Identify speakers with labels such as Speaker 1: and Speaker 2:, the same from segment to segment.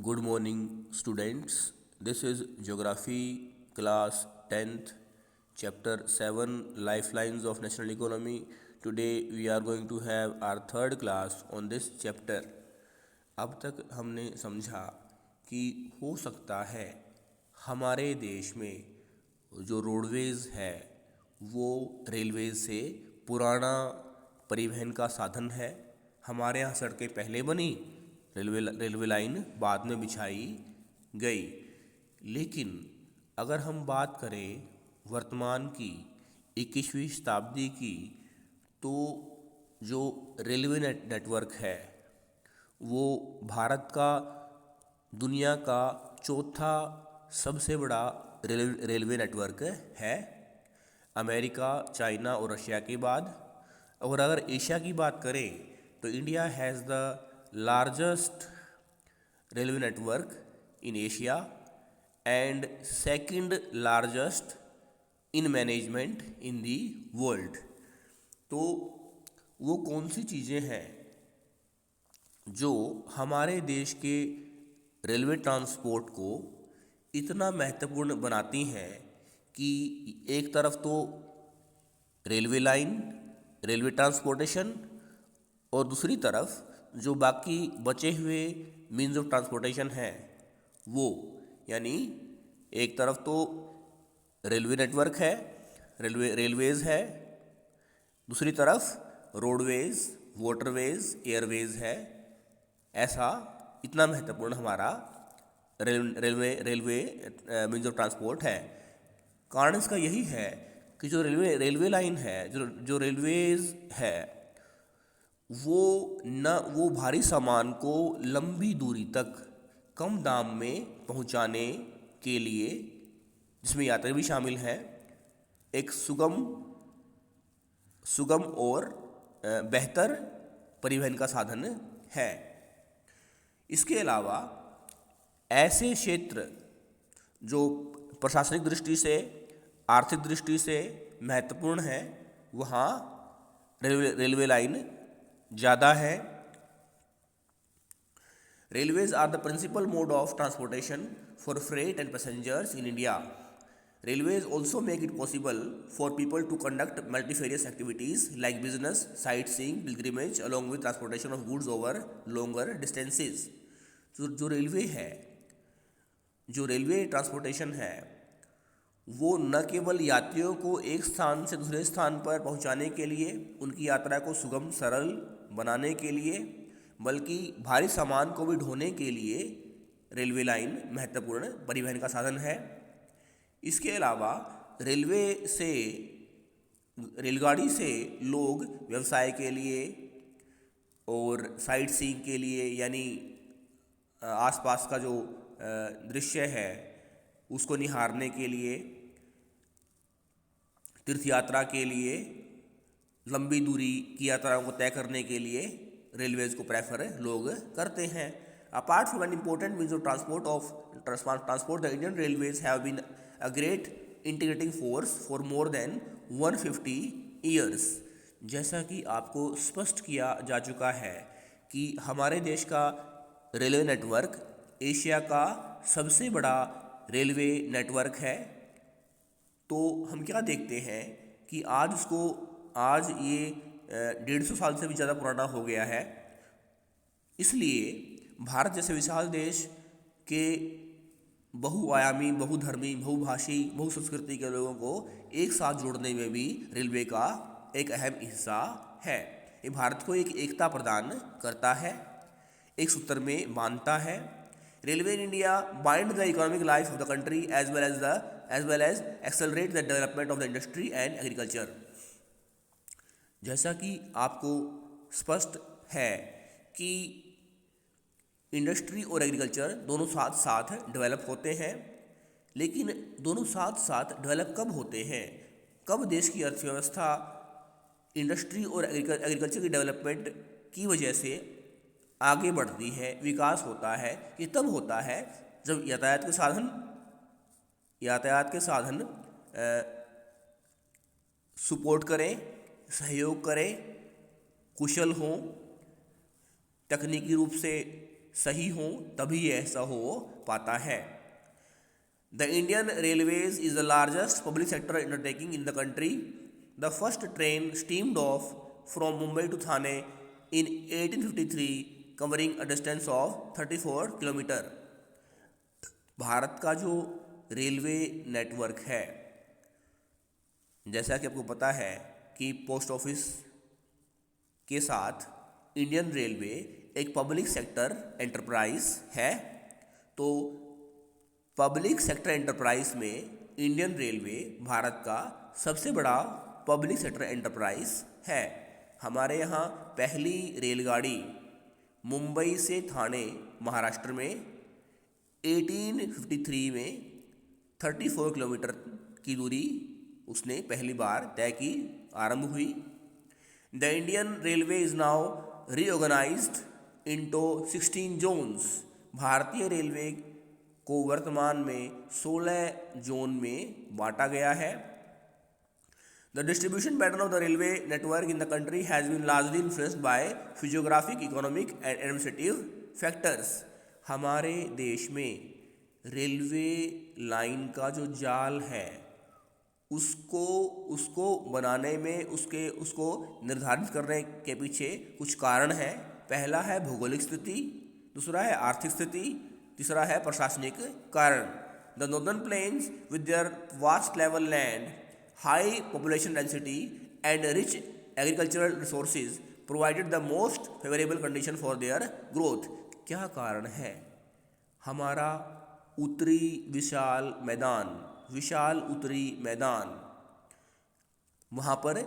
Speaker 1: Good morning, students. This is Geography class 10th, chapter 7 Lifelines of National Economy. Today we are going to have our third class on this chapter. अब तक हमने समझा कि हो सकता है हमारे देश में जो रोडवेज़ है वो रेलवेज़ से पुराना परिवहन का साधन है। हमारे यहाँ सड़कें पहले बनी, रेलवे लाइन बाद में बिछाई गई। लेकिन अगर हम बात करें वर्तमान की 21वीं शताब्दी की, तो जो रेलवे नेटवर्क है वो भारत का दुनिया का चौथा सबसे बड़ा रेलवे नेटवर्क है, अमेरिका, चाइना और रशिया के बाद। और अगर एशिया की बात करें तो India has the largest railway network in Asia and second largest in management in the world. तो वो कौन सी चीज़ें हैं जो हमारे देश के रेलवे ट्रांसपोर्ट को इतना महत्वपूर्ण बनाती हैं कि एक तरफ तो रेलवे लाइन, रेलवे ट्रांसपोर्टेशन, और दूसरी तरफ जो बाकी बचे हुए मीन्स ऑफ ट्रांसपोर्टेशन हैं वो, यानी एक तरफ तो रेलवे नेटवर्क है, रेलवेज़ है, दूसरी तरफ रोडवेज़, वाटरवेज़, एयरवेज़ है। ऐसा इतना महत्वपूर्ण हमारा रेलवे मीन्स ऑफ ट्रांसपोर्ट है। कारण इसका यही है कि जो रेलवे लाइन है, जो रेलवेज़ है, वो भारी सामान को लंबी दूरी तक कम दाम में पहुंचाने के लिए, जिसमें यात्री भी शामिल हैं, एक सुगम और बेहतर परिवहन का साधन है। इसके अलावा ऐसे क्षेत्र जो प्रशासनिक दृष्टि से, आर्थिक दृष्टि से महत्वपूर्ण है, वहाँ रेलवे लाइन ज़्यादा है। Railways are the principal mode of transportation for freight and passengers in India. Railways also make it possible for people to conduct multifarious activities like business, sightseeing, pilgrimage, along with transportation of goods over longer distances. जो railway है, जो railway transportation है, वो न केवल यात्रियों को एक स्थान से दूसरे स्थान पर पहुंचाने के लिए, उनकी यात्रा को सुगम सरल बनाने के लिए, बल्कि भारी सामान को भी ढोने के लिए रेलवे लाइन महत्वपूर्ण परिवहन का साधन है। इसके अलावा रेलगाड़ी से लोग व्यवसाय के लिए और साइट सीइंग के लिए, यानी आसपास का जो दृश्य है उसको निहारने के लिए, तीर्थ यात्रा के लिए, लंबी दूरी की यात्राओं को तय करने के लिए रेलवेज़ को प्रेफर लोग करते हैं। Apart from an important means of transport, the Indian railways have been a great integrating force for more than 150 years. जैसा कि आपको स्पष्ट किया जा चुका है कि हमारे देश का रेलवे नेटवर्क एशिया का सबसे बड़ा रेलवे नेटवर्क है। तो हम क्या देखते हैं कि आज ये 150 साल से भी ज़्यादा पुराना हो गया है। इसलिए भारत जैसे विशाल देश के बहुआयामी, बहुधर्मी, बहुभाषी, बहुसंस्कृति के लोगों को एक साथ जोड़ने में भी रेलवे का एक अहम हिस्सा है। ये भारत को एक एकता प्रदान करता है, एक सूत्र में बांधता है। Railway in India bind the economic life of the country as well as accelerate the development of the industry and agriculture. जैसा कि आपको स्पष्ट है कि इंडस्ट्री और एग्रीकल्चर दोनों साथ साथ डेवलप होते हैं, लेकिन दोनों साथ साथ डेवलप कब होते हैं, कब देश की अर्थव्यवस्था इंडस्ट्री और एग्रीकल्चर की डेवलपमेंट की वजह से आगे बढ़ती है, विकास होता है, ये तब होता है जब यातायात के साधन सपोर्ट करें, सहयोग करें, कुशल हों, तकनीकी रूप से सही हों तभी ये ऐसा हो पाता है। The Indian Railways is the largest public sector undertaking in the country. The first train steamed off from Mumbai to Thane in 1853, covering a distance of 34 kilometre. Bharat का जो रेलवे नेटवर्क है, जैसा कि आपको पता है कि पोस्ट ऑफिस के साथ इंडियन रेलवे एक पब्लिक सेक्टर एंटरप्राइज है। तो पब्लिक सेक्टर एंटरप्राइज में इंडियन रेलवे भारत का सबसे बड़ा पब्लिक सेक्टर एंटरप्राइज है। हमारे यहाँ पहली रेलगाड़ी मुंबई से ठाणे महाराष्ट्र में 1853 में 34 किलोमीटर की दूरी उसने पहली बार तय की, आरंभ हुई। The Indian railway is now reorganised into 16 zones. भारतीय रेलवे को वर्तमान में 16 जोन में बांटा गया है। The distribution pattern of the railway network in the country has been largely influenced by physiographic, economic and administrative factors. हमारे देश में रेलवे लाइन का जो जाल है उसको बनाने में उसको निर्धारित करने के पीछे कुछ कारण हैं। पहला है भौगोलिक स्थिति, दूसरा है आर्थिक स्थिति, तीसरा है प्रशासनिक कारण। The northern plains with their vast level land, high population density and rich agricultural resources provided the most favourable condition for their growth. क्या कारण है? हमारा उत्तरी विशाल उत्तरी मैदान, वहाँ पर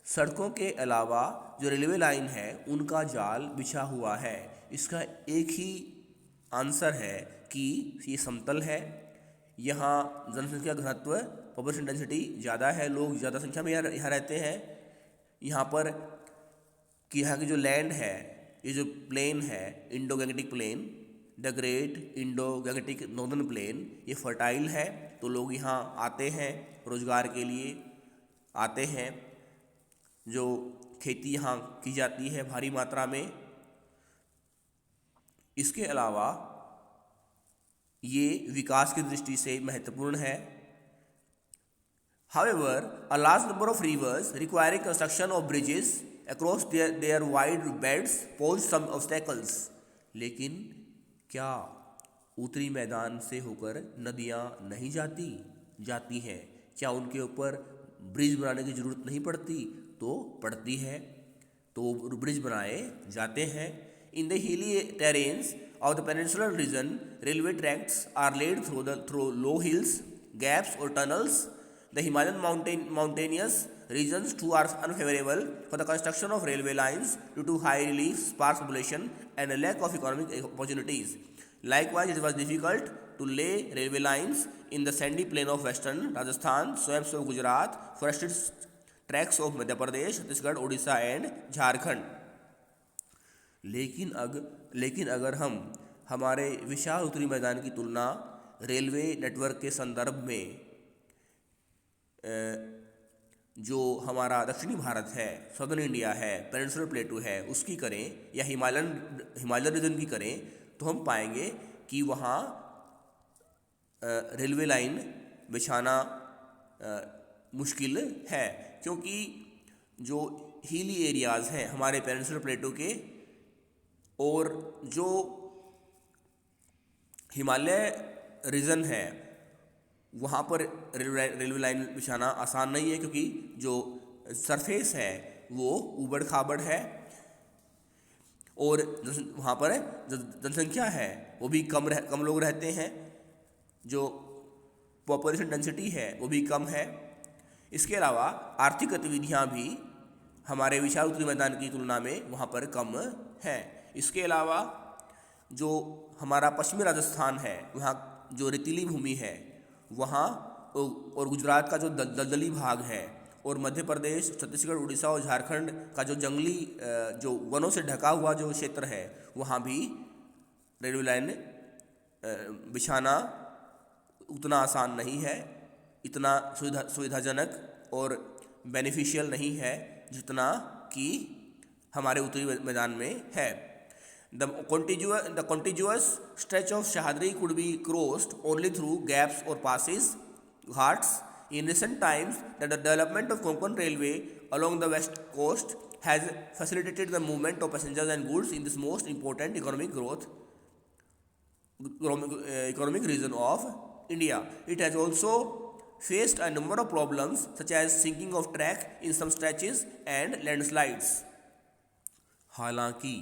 Speaker 1: सड़कों के अलावा जो रेलवे लाइन है उनका जाल बिछा हुआ है। इसका एक ही आंसर है कि ये समतल है, यहाँ जनसंख्या घनत्व, पॉपुलेशन डेंसिटी ज़्यादा है, लोग ज़्यादा संख्या में यहाँ रहते हैं। यहाँ पर कि यहाँ की जो लैंड है, ये जो प्लेन है, Indo Gangetic plain, the great Indo Gangetic northern plain, ये फर्टाइल है, तो लोग यहाँ आते हैं, रोज़गार के लिए आते हैं। जो खेती यहाँ की जाती है भारी मात्रा में। इसके अलावा ये विकास की दृष्टि से महत्वपूर्ण है। However, a large number of rivers requiring construction of bridges across their wide beds pose some obstacles. लेकिन क्या उत्तरी मैदान से होकर नदियाँ नहीं जाती हैं? क्या उनके ऊपर ब्रिज बनाने की ज़रूरत नहीं पड़ती? तो पड़ती है, तो ब्रिज बनाए जाते हैं। In the hilly terrains of the peninsular region, railway tracks are laid through low hills, gaps or tunnels. The Himalayan mountainous regions too are unfavorable for the construction of railway lines due to high relief, sparse population and a lack of economic opportunities. Likewise, it was difficult to lay railway lines in the sandy plain of western Rajasthan, swamps of Gujarat, forested tracts of Madhya Pradesh, Chhattisgarh, Odisha and Jharkhand. लेकिन अगर हम हमारे विशाल उत्तरी मैदान की तुलना railway network के संदर्भ में जो हमारा दक्षिणी भारत है, सदर्न इंडिया है, पेनिनसुलर प्लेटू है, उसकी करें या हिमालयन रीजन की करें, तो हम पाएंगे कि वहाँ रेलवे लाइन बिछाना मुश्किल है, क्योंकि जो हिली एरियाज़ हैं हमारे पेनिनसुलर प्लेटू के और जो हिमालय रीजन है वहाँ पर रेलवे लाइन बिछाना आसान नहीं है, क्योंकि जो सरफेस है वो ऊबड़ खाबड़ है और वहाँ पर जो जनसंख्या है वो भी कम लोग रहते हैं, जो पॉपुलेशन डेंसिटी है वो भी कम है। इसके अलावा आर्थिक गतिविधियाँ भी हमारे विशाल उत्तरी मैदान की तुलना में वहाँ पर कम है। इसके अलावा जो हमारा पश्चिमी राजस्थान है, वहाँ जो रेतीली भूमि है वहाँ, और गुजरात का जो दलदली भाग है, और मध्य प्रदेश, छत्तीसगढ़, उड़ीसा और झारखंड का जो जंगली जो वनों से ढका हुआ जो क्षेत्र है, वहाँ भी रेलवे लाइन बिछाना उतना आसान नहीं है, इतना सुविधाजनक और बेनिफिशियल नहीं है जितना कि हमारे उत्तरी मैदान में है। The contiguous stretch of Sahyadri could be crossed only through gaps or passes, ghats. In recent times, the development of Konkan Railway along the west coast has facilitated the movement of passengers and goods in this most important economic region of India. It has also faced a number of problems such as sinking of track in some stretches and landslides. हालांकि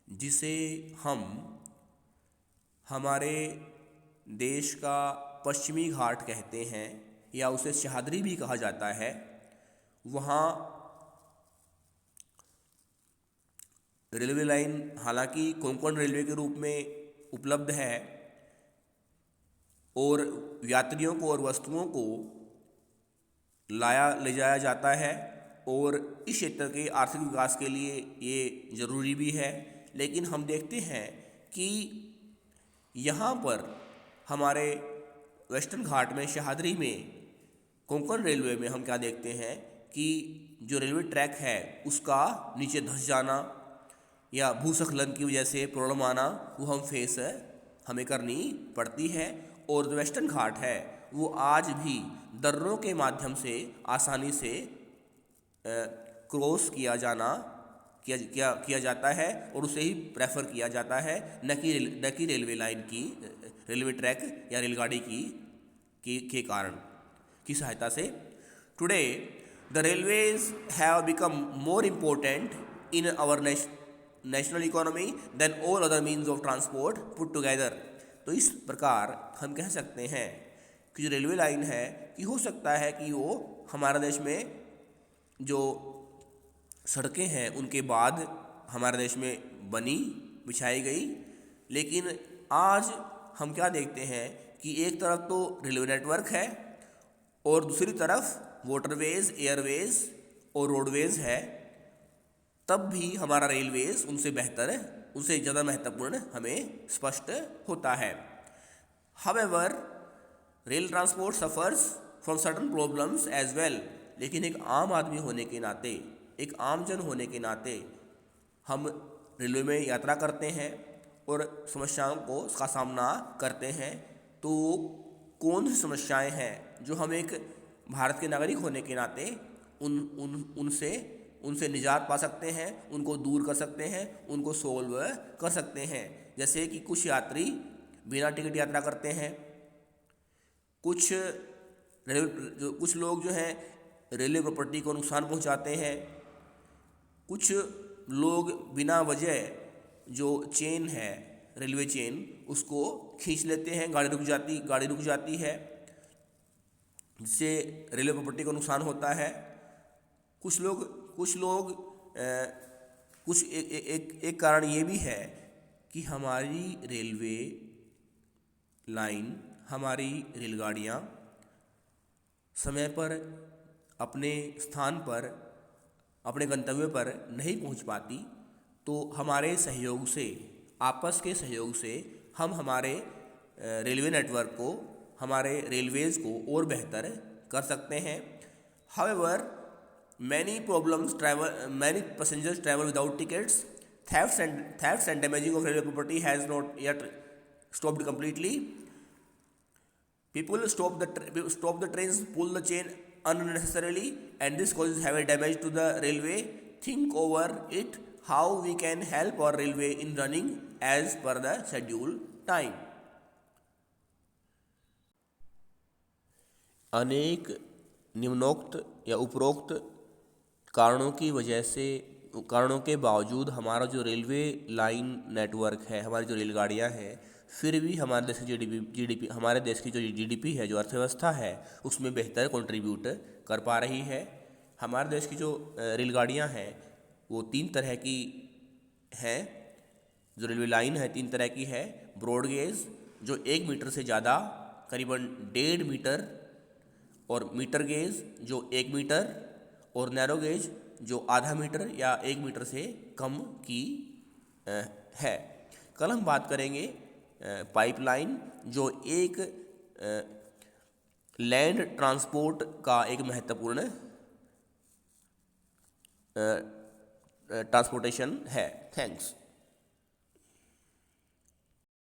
Speaker 1: जिसे हम हमारे देश का पश्चिमी घाट कहते हैं या उसे सह्याद्री भी कहा जाता है, वहाँ रेलवे लाइन हालांकि कोंकण रेलवे के रूप में उपलब्ध है और यात्रियों को और वस्तुओं को ले जाया जाता है और इस क्षेत्र के आर्थिक विकास के लिए ये ज़रूरी भी है। लेकिन हम देखते हैं कि यहाँ पर हमारे वेस्टर्न घाट में सह्याद्री में कोंकण रेलवे में हम क्या देखते हैं कि जो रेलवे ट्रैक है उसका नीचे धंस जाना या भूस्खलन की वजह से प्रॉब्लम आना वो हमें करनी पड़ती है। और जो वेस्टर्न घाट है वो आज भी दर्रों के माध्यम से आसानी से क्रॉस किया जाता है और उसे ही प्रेफर किया जाता है, न कि रेलवे लाइन की, रेलवे ट्रैक या रेलगाड़ी के कारण की सहायता से। Today the railways have become more important in our national economy than all other means of transport put together. तो इस प्रकार हम कह सकते हैं कि जो रेलवे लाइन है कि हो सकता है कि वो हमारे देश में जो सड़कें हैं उनके बाद हमारे देश में बिछाई गई, लेकिन आज हम क्या देखते हैं कि एक तरफ तो रेलवे नेटवर्क है और दूसरी तरफ वाटरवेज, एयरवेज और रोडवेज है, तब भी हमारा रेलवेज उनसे ज़्यादा महत्वपूर्ण हमें स्पष्ट होता है। However, rail transport suffers from certain problems as well. लेकिन एक आम आदमी होने के नाते, एक आम जन होने के नाते हम रेलवे में यात्रा करते हैं और समस्याओं का सामना करते हैं। तो कौन सी समस्याएं हैं जो हम एक भारत के नागरिक होने के नाते उनसे निजात पा सकते हैं, उनको दूर कर सकते हैं, उनको सोल्व कर सकते हैं। जैसे कि कुछ यात्री बिना टिकट यात्रा करते हैं, कुछ लोग जो हैं रेलवे प्रॉपर्टी को नुकसान पहुंचाते हैं, कुछ लोग बिना वजह जो चेन है रेलवे चेन उसको खींच लेते हैं, गाड़ी रुक जाती है, जिससे रेलवे प्रॉपर्टी को नुकसान होता है। एक कारण ये भी है कि हमारी रेलवे लाइन, हमारी रेलगाड़ियाँ समय पर अपने स्थान पर, अपने गंतव्य पर नहीं पहुंच पाती। तो हमारे सहयोग से, आपस के सहयोग से हम हमारे रेलवे नेटवर्क को, हमारे रेलवेज़ को और बेहतर कर सकते हैं। However, many passengers travel without tickets. Thefts and damaging of railway property has not yet stopped completely. People stop the trains, pull the chain unnecessarily, and this causes heavy damage to the railway. Think over it how we can help our railway in running as per the scheduled time. अनेक निम्नोक्त या उपरोक्त कारणों के बावजूद हमारा जो railway line network है, हमारी जो रेलगाड़ियाँ हैं, फिर भी हमारे देश की जीडीपी हमारे देश की जो जीडीपी है, जो अर्थव्यवस्था है, उसमें बेहतर कंट्रीब्यूट कर पा रही है। हमारे देश की जो रेलगाड़ियाँ हैं वो 3 तरह की हैं। जो रेलवे लाइन है 3 तरह की है। ब्रॉड गेज जो 1 मीटर से ज़्यादा, करीबन 1.5 मीटर, और मीटर गेज जो 1 मीटर, और नैरो गेज जो आधा मीटर या 1 मीटर से कम की है। कल हम बात करेंगे पाइपलाइन जो एक लैंड ट्रांसपोर्ट का एक महत्वपूर्ण ट्रांसपोर्टेशन है। थैंक्स।